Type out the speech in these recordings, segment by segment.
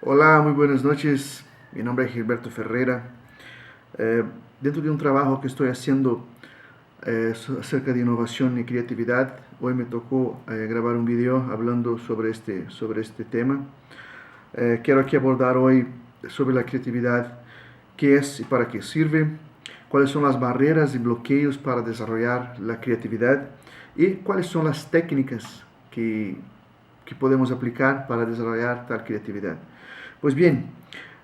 Hola, muy buenas noches. Mi nombre es Gilberto Ferreira. Eh, Dentro de un trabajo que estoy haciendo acerca de innovación y creatividad, hoy me tocó grabar un video hablando sobre este tema. Quiero aquí abordar hoy sobre la creatividad, qué es y para qué sirve, cuáles son las barreras y bloqueos para desarrollar la creatividad y cuáles son las técnicas que podemos aplicar para desarrollar tal creatividad. Pues bien,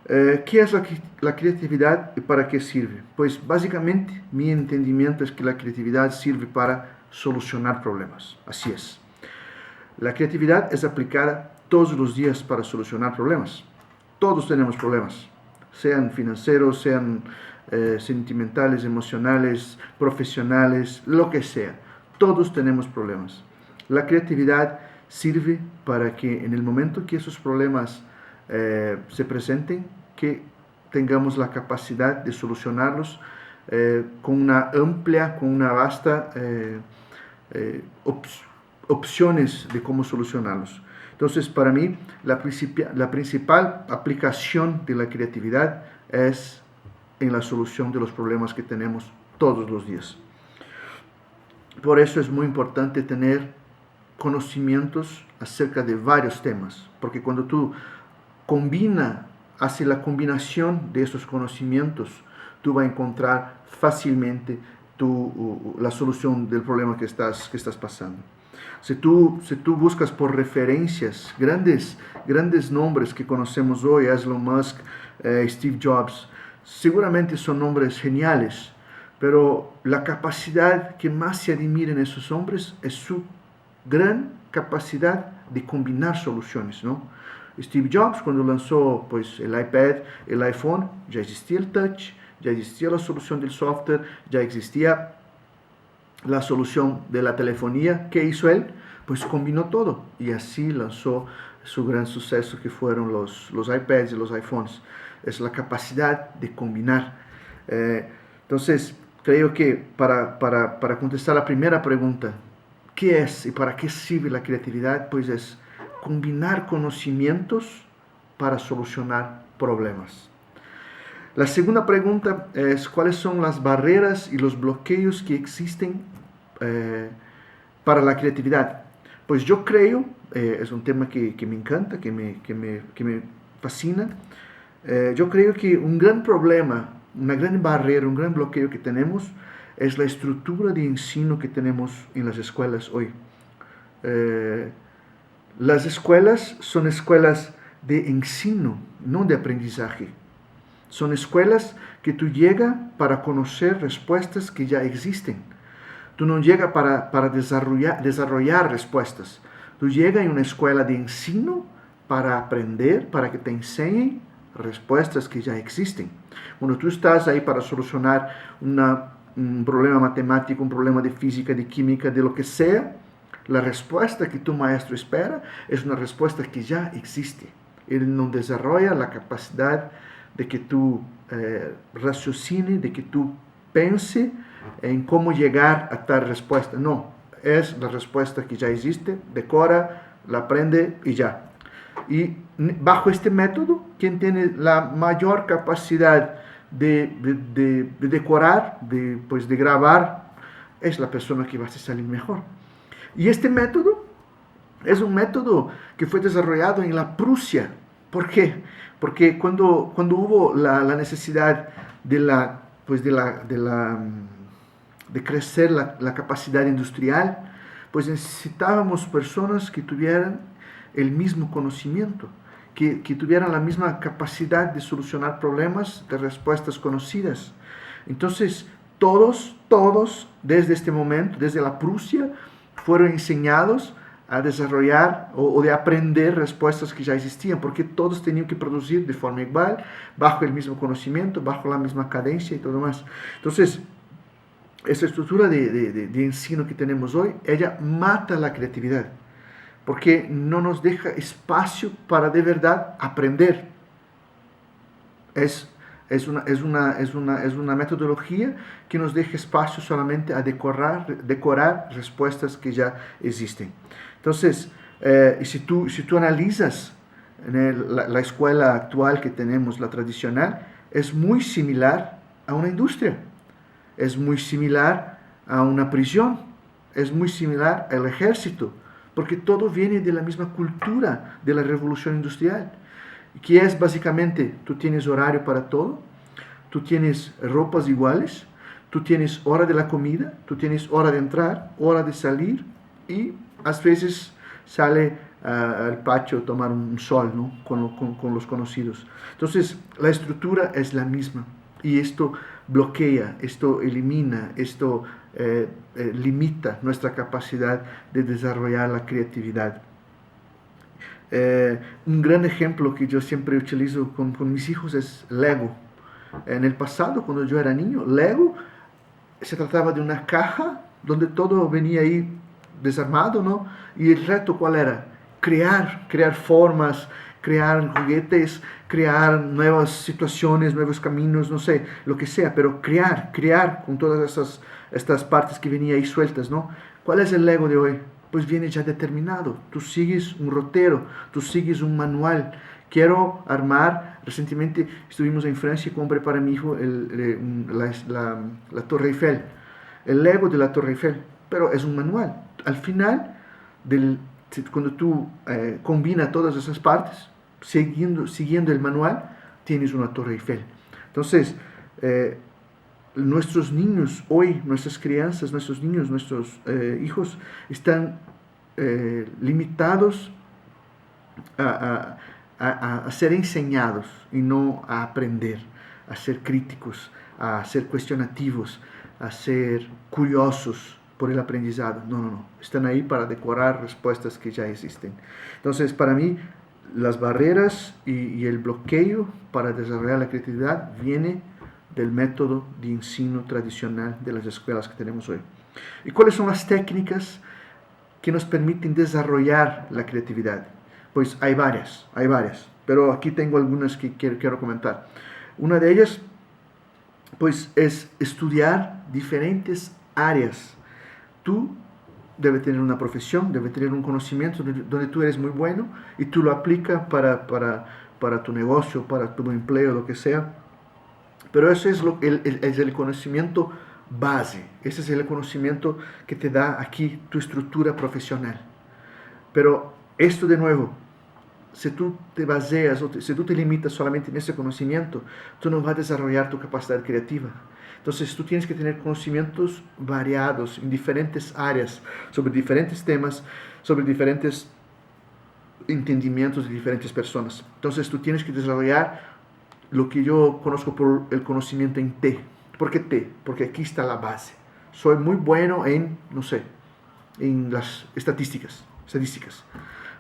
¿qué es la creatividad y para qué sirve? Pues básicamente mi entendimiento es que la creatividad sirve para solucionar problemas. Así es. La creatividad es aplicada todos los días para solucionar problemas. Todos tenemos problemas, sean financieros, sean sentimentales, emocionales, profesionales, lo que sea. Todos tenemos problemas. La creatividad sirve para que en el momento que esos problemas se presenten, que tengamos la capacidad de solucionarlos con una amplia, con una vasta opciones de cómo solucionarlos. Entonces, para mí, la principal aplicación de la creatividad es en la solución de los problemas que tenemos todos los días. Por eso es muy importante tener conocimientos acerca de varios temas, porque cuando tú hace la combinación de esos conocimientos, tú vas a encontrar fácilmente la solución del problema que estás pasando. Si tú buscas por referencias grandes nombres que conocemos hoy, Elon Musk, Steve Jobs, seguramente son nombres geniales, pero la capacidad que más se admira en esos hombres es su gran capacidad de combinar soluciones, ¿no? Steve Jobs, cuando lanzó pues, el iPad, el iPhone, ya existía el touch, ya existía la solución del software, ya existía la solución de la telefonía. ¿Qué hizo él? Pues combinó todo y así lanzó su gran suceso que fueron los iPads y los iPhones. Es la capacidad de combinar. Entonces, creo que para contestar la primera pregunta, ¿qué es y para qué sirve la creatividad? Pues es combinar conocimientos para solucionar problemas. La segunda pregunta es cuáles son las barreras y los bloqueos que existen eh, para la creatividad. Pues yo creo, es un tema que me encanta, que me fascina, yo creo que un gran problema, una gran barrera, un gran bloqueo que tenemos es la estructura de ensino que tenemos en las escuelas hoy. Eh, las escuelas son escuelas de ensino, no de aprendizaje. Son escuelas que tú llegas para conocer respuestas que ya existen. Tú no llegas para desarrollar respuestas. Tú llegas en una escuela de ensino para aprender, para que te enseñen respuestas que ya existen. Cuando tú estás ahí para solucionar un problema matemático, un problema de física, de química, de lo que sea, la respuesta que tu maestro espera es una respuesta que ya existe. Él no desarrolla la capacidad de que tú raciocine, de que tú pense en cómo llegar a tal respuesta. No, es la respuesta que ya existe, decora, la aprende y ya. Y bajo este método, quien tiene la mayor capacidad de decorar, de grabar, es la persona que va a salir mejor. Y este método es un método que fue desarrollado en la Prusia. ¿Por qué? Porque cuando hubo la necesidad pues de crecer la capacidad industrial, pues necesitábamos personas que tuvieran el mismo conocimiento, que tuvieran la misma capacidad de solucionar problemas, de respuestas conocidas. Entonces, todos, desde este momento, desde la Prusia, fueron enseñados a desarrollar o de aprender respuestas que ya existían, porque todos tenían que producir de forma igual, bajo el mismo conocimiento, bajo la misma cadencia y todo más. Entonces, esta estructura de ensino que tenemos hoy, ella mata la creatividad, porque no nos deja espacio para de verdad aprender. Es una metodología que nos deja espacio solamente a decorar respuestas que ya existen. Entonces, si tú analizas la escuela actual que tenemos, la tradicional, es muy similar a una industria, es muy similar a una prisión, es muy similar al ejército, porque todo viene de la misma cultura de la revolución industrial, que es básicamente, tú tienes horario para todo, tú tienes ropas iguales, tú tienes hora de la comida, tú tienes hora de entrar, hora de salir, y a veces sale al patio a tomar un sol, ¿no? con los conocidos. Entonces, la estructura es la misma, y esto bloquea, esto elimina, esto limita nuestra capacidad de desarrollar la creatividad. Un gran ejemplo que yo siempre utilizo con mis hijos es Lego. En el pasado, cuando yo era niño, Lego se trataba de una caja donde todo venía ahí desarmado, ¿no? Y el reto, ¿cuál era? Crear formas, crear juguetes, crear nuevas situaciones, nuevos caminos, no sé, lo que sea, pero crear con todas estas partes que venían ahí sueltas, ¿no? ¿Cuál es el Lego de hoy? Pues viene ya determinado. Tú sigues un rotero, tú sigues un manual. Quiero armar, recientemente estuvimos en Francia y compré para mi hijo la Torre Eiffel, el Lego de la Torre Eiffel, pero es un manual. Al final, cuando tú combinas todas esas partes, siguiendo el manual, tienes una Torre Eiffel. Entonces, nuestros niños hoy, nuestras crianças, nuestros niños, nuestros hijos, están limitados a ser enseñados y no a aprender, a ser críticos, a ser cuestionativos, a ser curiosos por el aprendizado. No. Están ahí para decorar respuestas que ya existen. Entonces, para mí, las barreras y el bloqueo para desarrollar la creatividad viene del método de ensino tradicional de las escuelas que tenemos hoy. ¿Y cuáles son las técnicas que nos permiten desarrollar la creatividad? Pues hay varias, pero aquí tengo algunas que quiero comentar. Una de ellas, pues, es estudiar diferentes áreas. Tú debes tener una profesión, debes tener un conocimiento donde tú eres muy bueno y tú lo aplicas para tu negocio, para tu empleo, lo que sea. Pero eso es el conocimiento base, ese es el conocimiento que te da aquí tu estructura profesional. Pero esto de nuevo, si tú te baseas, si tú te limitas solamente en ese conocimiento, tú no vas a desarrollar tu capacidad creativa. Entonces tú tienes que tener conocimientos variados en diferentes áreas, sobre diferentes temas, sobre diferentes entendimientos de diferentes personas. Entonces tú tienes que desarrollar lo que yo conozco por el conocimiento en T. ¿Por qué T? Porque aquí está la base. Soy muy bueno en, no sé, en las estadísticas.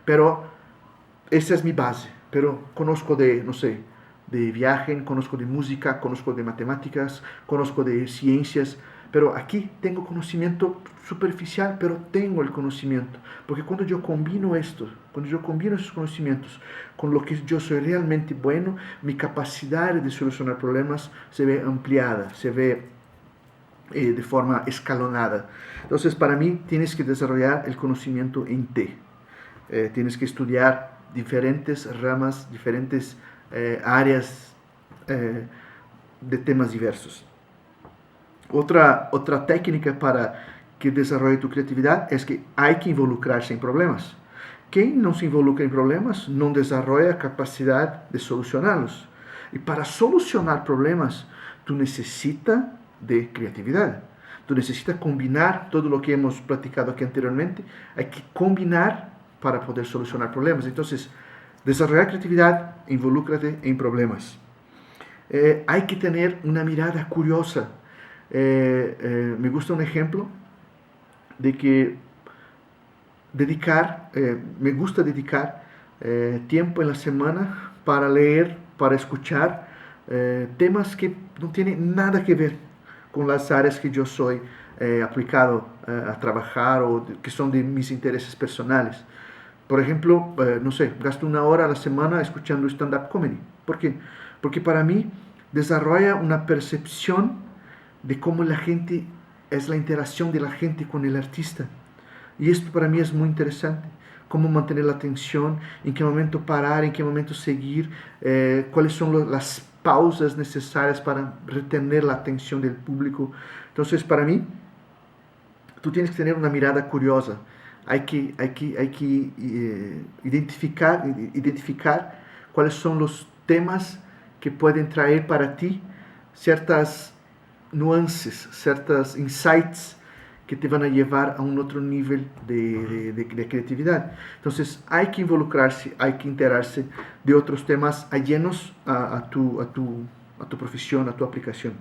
Pero esa es mi base. Pero conozco de, no sé, de viaje, conozco de música, conozco de matemáticas, conozco de ciencias. Pero aquí tengo conocimiento superficial, pero tengo el conocimiento. Porque cuando yo combino esos conocimientos con lo que yo soy realmente bueno, mi capacidad de solucionar problemas se ve ampliada, se ve de forma escalonada. Entonces, para mí, tienes que desarrollar el conocimiento en T. Tienes que estudiar diferentes ramas, diferentes áreas de temas diversos. Otra técnica para que desarrolle tu creatividad es que hay que involucrarse en problemas. Quien no se involucra en problemas no desarrolla capacidad de solucionarlos. Y para solucionar problemas, tú necesitas de creatividad. Tú necesitas combinar todo lo que hemos platicado aquí anteriormente. Hay que combinar para poder solucionar problemas. Entonces, desarrollar creatividad, involúcrate en problemas. Hay que tener una mirada curiosa. Me gusta un ejemplo de que me gusta dedicar tiempo en la semana para leer, para escuchar temas que no tienen nada que ver con las áreas que yo soy aplicado a trabajar o que son de mis intereses personales. Por ejemplo, no sé, gasto 1 hora a la semana escuchando stand-up comedy. ¿Por qué? Porque para mí desarrolla una percepción de cómo la gente, es la interacción de la gente con el artista. Y esto para mí es muy interesante, cómo mantener la atención, en qué momento parar, en qué momento seguir, cuáles son las pausas necesarias para retener la atención del público. Entonces, para mí, tú tienes que tener una mirada curiosa. Hay que identificar cuáles son los temas que pueden traer para ti ciertas nuances, ciertos insights que te van a llevar a un otro nivel de creatividad. Entonces hay que involucrarse, hay que enterarse de otros temas ajenos a tu profesión, a tu aplicación.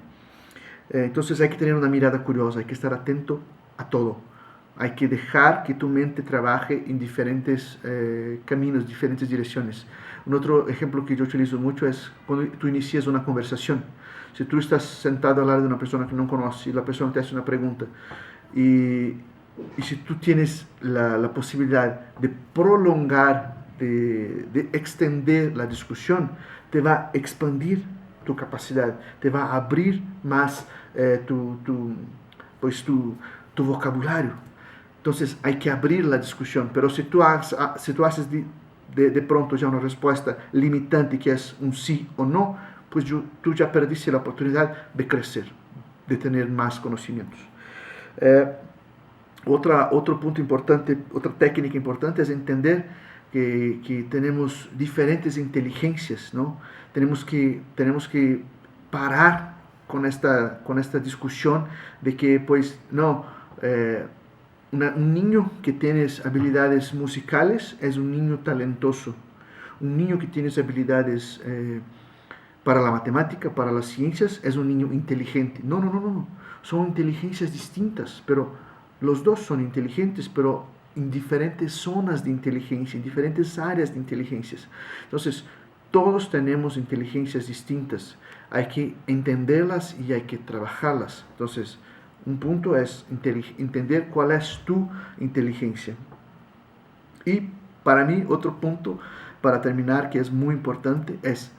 Entonces hay que tener una mirada curiosa, hay que estar atento a todo. Hay que dejar que tu mente trabaje en diferentes caminos, diferentes direcciones. Un otro ejemplo que yo utilizo mucho es cuando tú inicias una conversación. Si tú estás sentado al lado de una persona que no conoces y la persona te hace una pregunta y si tú tienes la posibilidad de prolongar, de extender la discusión, te va a expandir tu capacidad, te va a abrir más tu vocabulario. Entonces hay que abrir la discusión, pero si tú haces de pronto ya una respuesta limitante que es un sí o no, pues tú ya perdiste la oportunidad de crecer, de tener más conocimientos. Otro punto importante, otra técnica importante es entender que tenemos diferentes inteligencias, ¿no? Tenemos que parar con esta discusión de que, pues, no, un niño que tiene habilidades musicales es un niño talentoso. Un niño que tiene habilidades para la matemática, para las ciencias, es un niño inteligente. No, no, no, no. Son inteligencias distintas, pero los dos son inteligentes, pero en diferentes zonas de inteligencia, en diferentes áreas de inteligencias. Entonces, todos tenemos inteligencias distintas. Hay que entenderlas y hay que trabajarlas. Entonces, un punto es entender cuál es tu inteligencia. Y para mí, otro punto para terminar que es muy importante es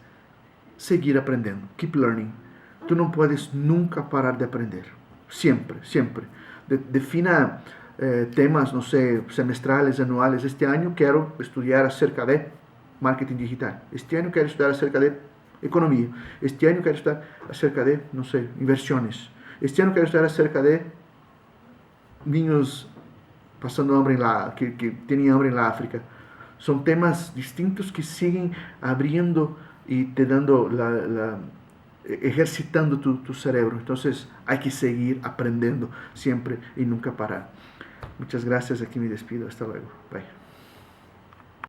seguir aprendiendo. Keep learning. Tú no puedes nunca parar de aprender. Siempre, siempre. Defina temas, no sé, semestrales, anuales. Este año quiero estudiar acerca de marketing digital. Este año quiero estudiar acerca de economía. Este año quiero estudiar acerca de, no sé, inversiones. Este año quiero estudiar acerca de niños pasando hambre que tenían hambre en la África. Son temas distintos que siguen abriendo y te dando ejercitando tu cerebro. Entonces hay que seguir aprendiendo siempre y nunca parar. Muchas gracias, aquí me despido. Hasta luego. Bye.